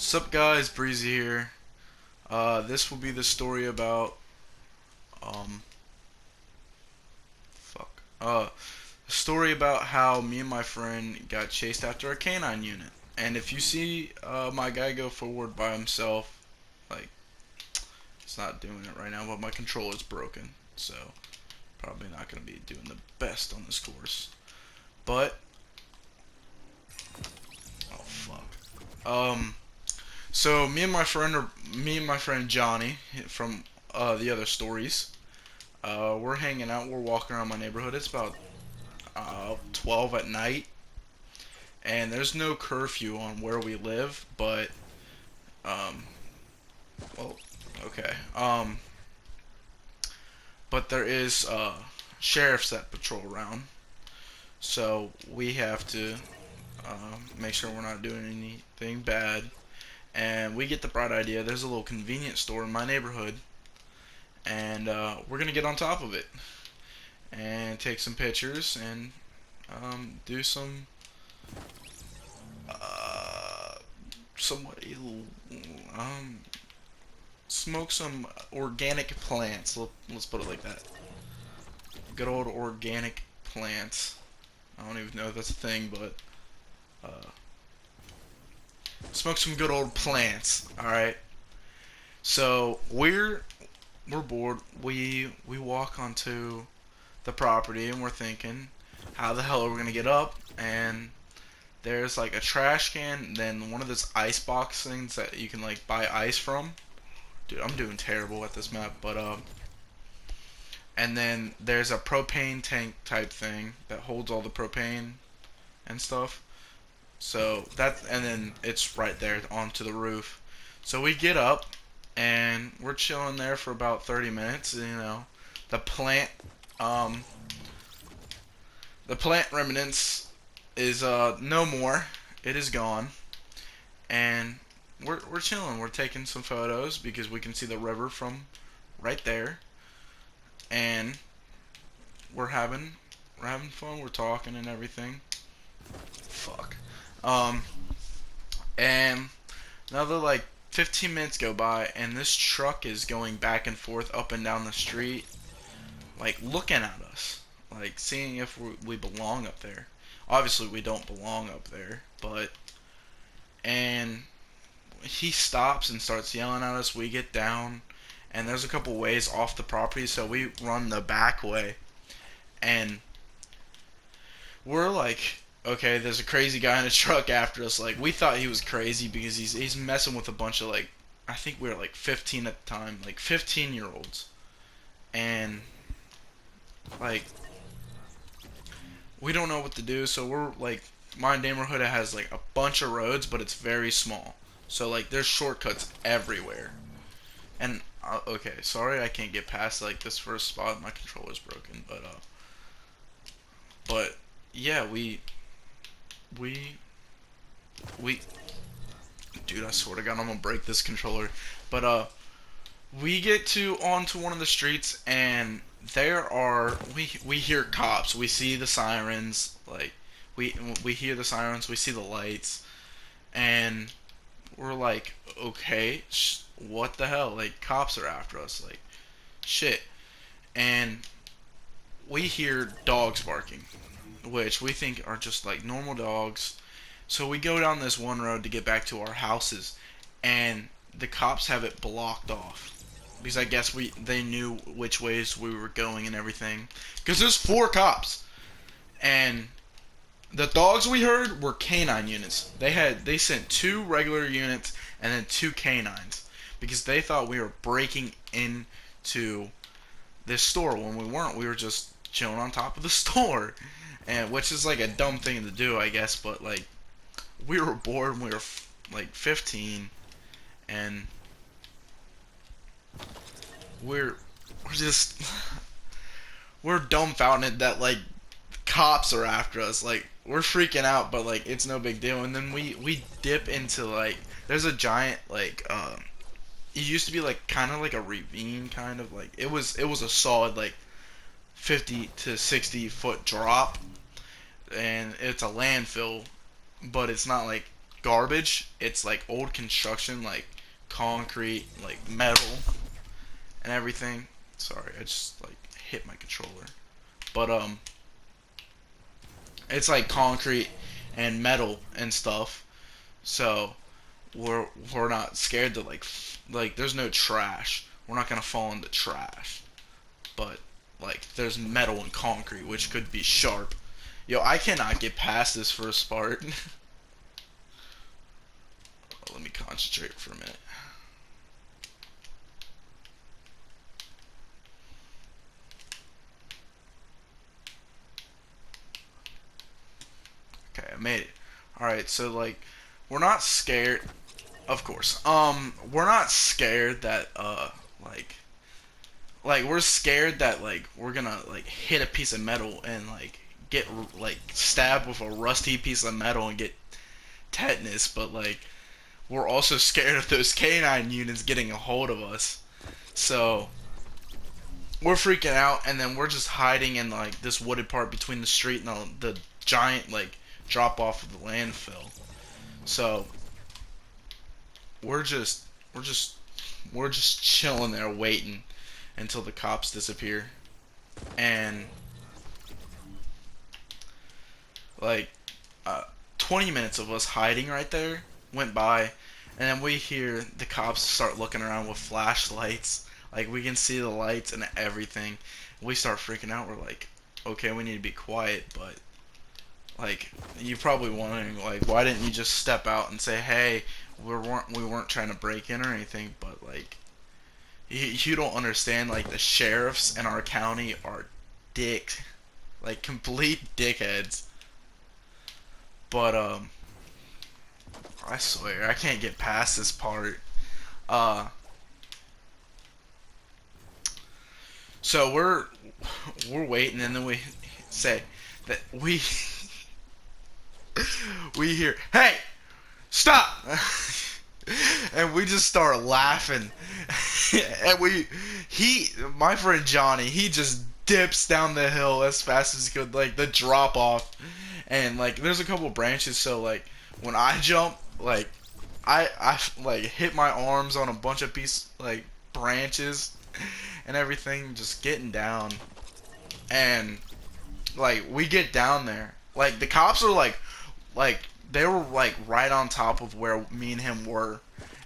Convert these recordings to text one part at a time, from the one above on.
Sup guys, Breezy here. This will be the story about um fuck. A story about how me and my friend got chased after a canine unit. And if you see my guy go forward by himself, like it's not doing it right now, but my controller's broken, so probably not gonna be doing the best on this course. But oh fuck. Um, so me and my friend Johnny from the other stories. We're hanging out. We're walking around my neighborhood. It's about 12 at night, and there's no curfew on where we live. But um, well, okay. But there is sheriffs that patrol around, so we have to make sure we're not doing anything bad. And we get the bright idea. There's a little convenience store in my neighborhood, and we're gonna get on top of it and take some pictures and do uh, somewhat um, smoke some organic plants. Let's put it like that. Good old organic plants. I don't even know if that's a thing, but uh, smoke some good old plants. All right. So we're bored. We walk onto the property and we're thinking, how the hell are we gonna get up? And there's like a trash can, then one of those ice box things that you can like buy ice from. Dude, I'm doing terrible at this map, but and then there's a propane tank type thing that holds all the propane and stuff. So that, and then it's right there onto the roof. So we get up and we're chilling there for about 30 minutes. You know, the plant, um, the plant remnants is no more. It is gone, and we're chilling. We're taking some photos because we can see the river from right there, and we're having we're having fun. We're talking and everything. Fuck. Um, and another like 15 minutes go by, and this truck is going back and forth up and down the street, like looking at us, like seeing if we belong up there. Obviously, we don't belong up there, but and he stops and starts yelling at us. We get down, and there's a couple ways off the property, so we run the back way, and we're like, okay, there's a crazy guy in a truck after us. Like, we thought he was crazy because he's messing with a bunch of like, I think we were like 15 at the time, like 15-year-olds, and like we don't know what to do. So we're like, my neighborhood has like a bunch of roads, but it's very small. So like, there's shortcuts everywhere. And okay, sorry I can't get past like this first spot. My controller's broken, but yeah, we we dude, I swear to God, I'm gonna break this controller. But we get to onto one of the streets, and there are we hear cops. We see the sirens. Like we we hear the sirens. We see the lights, and we're like, okay, what the hell? Like cops are after us. Like shit. And we hear dogs barking, which we think are just like normal dogs. So we go down this one road to get back to our houses, and the cops have it blocked off because I guess we they knew which ways we were going and everything. Because there's four cops, and the dogs we heard were canine units. They sent two regular units and then two canines because they thought we were breaking into this store when we weren't. We were just chilling on top of the store, and which is like a dumb thing to do, I guess. But like we were bored and we were like 15, and we're we're just we're dumbfounded that like cops are after us. Like we're freaking out, but like it's no big deal. And then we dip into like there's a giant like it used to be like kind of like a ravine, kind of like it was a solid like 50 to 60 foot drop, and it's a landfill, but it's not like garbage. It's like old construction, like concrete, like metal and everything. Sorry, I just like hit my controller. But it's like concrete and metal and stuff. So we're we're not scared to like there's no trash. We're not gonna fall into trash. But like there's metal and concrete which could be sharp. Yo, I cannot get past this first part. Let me concentrate for a minute. Okay, I made it. Alright, so like we're not scared of course. We're not scared that like we're scared that like we're gonna like hit a piece of metal and like get like stabbed with a rusty piece of metal and get tetanus, but like we're also scared of those K9 units getting a hold of us. So we're freaking out, and then we're just hiding in like this wooded part between the street and the giant like drop off of the landfill. So we're just we're just we're just chilling there waiting until the cops disappear. And like 20 minutes of us hiding right there went by, and then we hear the cops start looking around with flashlights. Like we can see the lights and everything. We start freaking out. We're like, okay, we need to be quiet, but like you're probably wondering like why didn't you just step out and say, hey, we weren't trying to break in or anything, but like you don't understand, like the sheriffs in our county are dicks, like complete dickheads. But I swear I can't get past this part. Uh, so we're waiting, and then we say that we hear, hey, stop, and we just start laughing, and my friend Johnny, he just dips down the hill as fast as he could, like the drop off, and like there's a couple branches, so like when I jump, like I like hit my arms on a bunch of branches and everything, just getting down, and like we get down there, like the cops are like they were like right on top of where me and him were,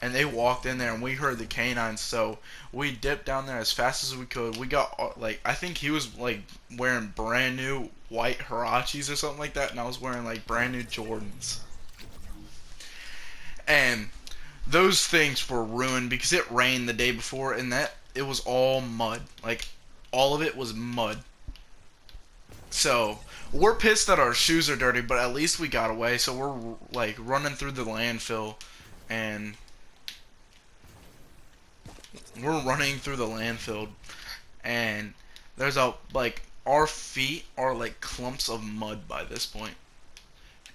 and they walked in there and we heard the canines, so we dipped down there as fast as we could. We got like I think he was like wearing brand new white Hirachis or something like that, and I was wearing like brand new Jordans, and those things were ruined because it rained the day before, and that it was all mud, like all of it was mud. So we're pissed that our shoes are dirty, but at least we got away. So we're like running through the landfill, and we're running through the landfill, and there's a like our feet are like clumps of mud by this point,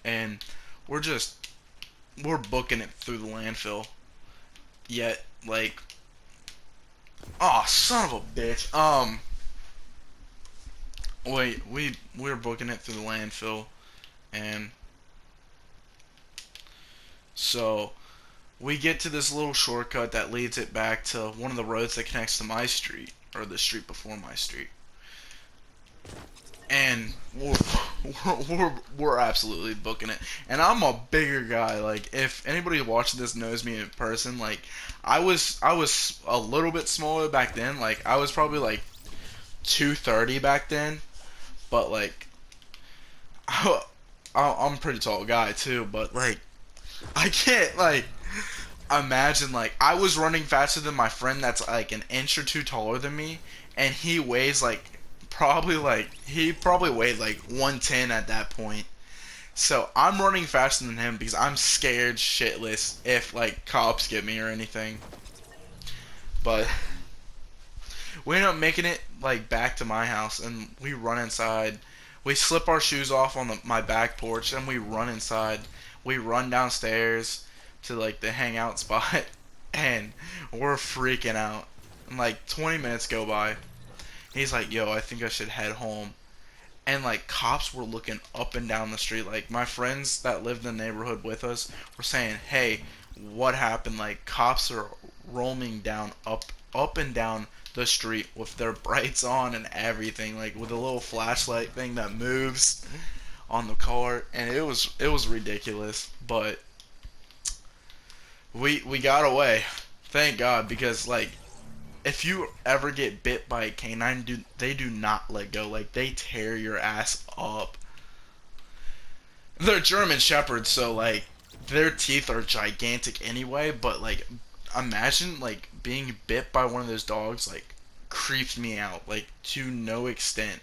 and we're just we're booking it through the landfill. Yet like, oh son of a bitch. Wait, we're booking it through the landfill, and so we get to this little shortcut that leads it back to one of the roads that connects to my street, or the street before my street. And we're absolutely booking it. And I'm a bigger guy. Like if anybody watching this knows me in person, like I was a little bit smaller back then. Like I was probably like 230 back then, but like I'm a pretty tall guy too. But like I can't like imagine like I was running faster than my friend that's like an inch or two taller than me, and he weighs he probably weighed like 110 at that point. So I'm running faster than him because I'm scared shitless if like cops get me or anything. But we end up making it like back to my house, and we run inside. We slip our shoes off on my back porch, and we run inside. We run downstairs to like the hangout spot, and we're freaking out. And like 20 minutes go by. He's like, "Yo, I think I should head home." and like cops were looking up and down the street. Like my friends that lived in the neighborhood with us were saying, "Hey, what happened?" Like cops are roaming down up and down the street with their brights on and everything, like with a little flashlight thing that moves on the car, and it was ridiculous. But we got away, thank God, because like if you ever get bit by a canine, they do not let go. Like they tear your ass up. They're German shepherds, so like their teeth are gigantic anyway. But like, imagine like being bit by one of those dogs. Like, creeps me out like to no extent.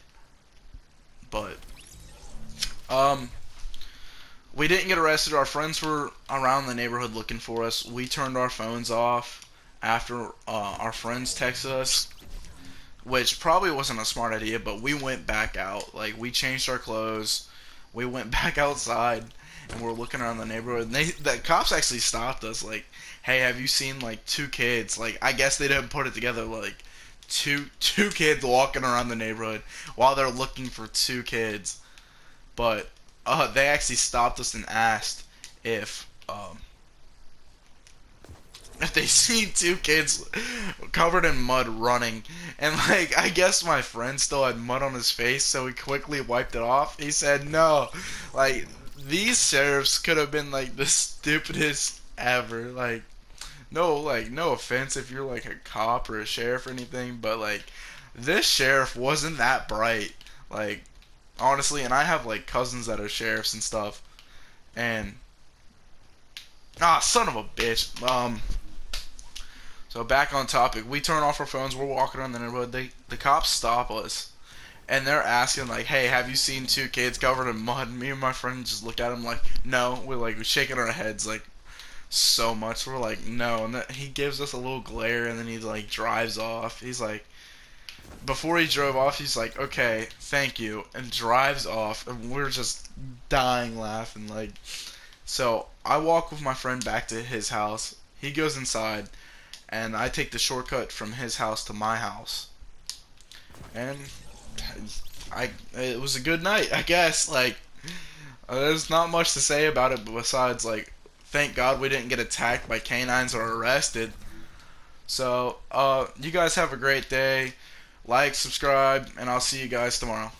But um, we didn't get arrested. Our friends were around the neighborhood looking for us. We turned our phones off after our friends texted us, which probably wasn't a smart idea, but we went back out. Like, we changed our clothes, we went back outside, and we're looking around the neighborhood. And the cops actually stopped us. Like, hey, have you seen like two kids? Like, I guess they didn't put it together. Like, two kids walking around the neighborhood while they're looking for two kids. But they actually stopped us and asked if they seen two kids covered in mud running. And like, I guess my friend still had mud on his face, so he quickly wiped it off. He said no. Like, these sheriffs could have been like the stupidest ever. Like, no offense if you're like a cop or a sheriff or anything, but like, this sheriff wasn't that bright. Like, honestly, and I have like cousins that are sheriffs and stuff. And son of a bitch. So back on topic, we turn off our phones. We're walking around the neighborhood. The cops stop us, and they're asking like, "Hey, have you seen two kids covered in mud?" And me and my friend just look at them like, "No." We're shaking our heads like so much. We're like, "No." And he gives us a little glare, and then he like drives off. He's like, before he drove off, he's like, "Okay, thank you," and drives off. And we're just dying laughing. Like, so I walk with my friend back to his house. He goes inside, and I take the shortcut from his house to my house. And it was a good night, I guess. Like, there's not much to say about it besides like, thank God we didn't get attacked by canines or arrested. So, you guys have a great day. Like, subscribe, and I'll see you guys tomorrow.